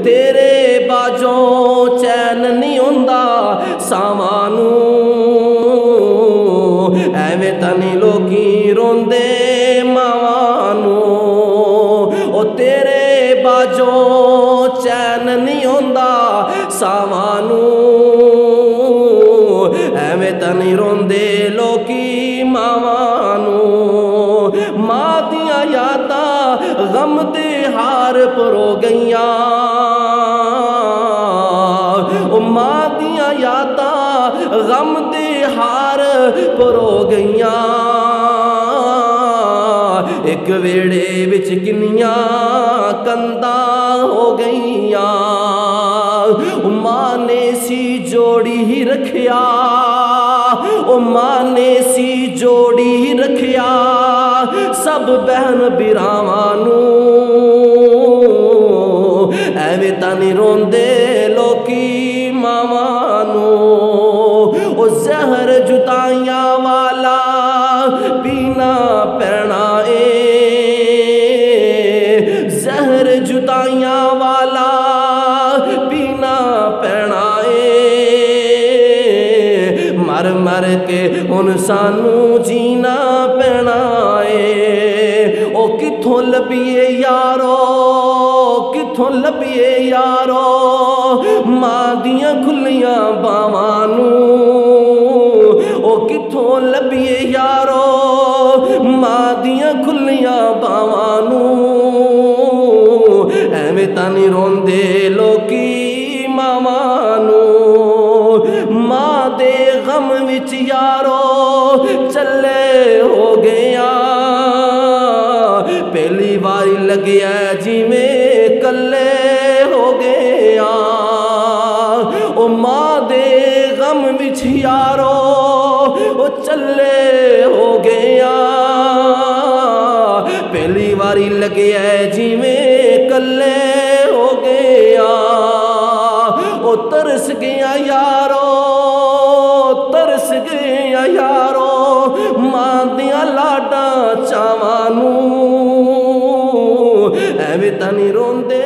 तेरे बाजों चैन नहीं होंदा सावानू, एवें तनी लोकी रोंदे मावानू। ओ तेरे बाजों चैन नहीं होंदा सावानू, एवें तनी रोंदे लोकी मावानू। मां दियां यादां गम दे हार परो गईयां, ओ मां दियां यादां गम दे हार परो गईयां। एक वेड़े विच किन्नियां कंधां हो गईयां, मां ने सी जोड़ी ही रखिया, ओ मां ने सी जोड़ी रखिया सब बहन बिरावानू, एवें तां रोंदे लोकी मावानू। ओ जहर जुदाइयां वाला पीना पैना ए, जहर जुदाइयां वाला पीना पैना ए। मर मर के हुन सानू जीना पैना ए। ओ किथों लभिए यारो, किथों लभिए यारो मां दियां खुलियां बावानू। ओ किथों लभिए यारो मां दियां खुलियां बावानू, एवें तां नहीं रोंदे लोकी मावानू। मां दे गम विच यारो चले हो गया, पहली बारी लग्या जिवें कल्ले हो गया। ओ मां दे गम विच यारो ओ चले हो गया, पहली बारी लग्या जिवें कल्ले हो गया। ओ तरस गया यारो, तरस गया यारो मां दियां लाडां चावानू, एवें तां नहीं रोंदे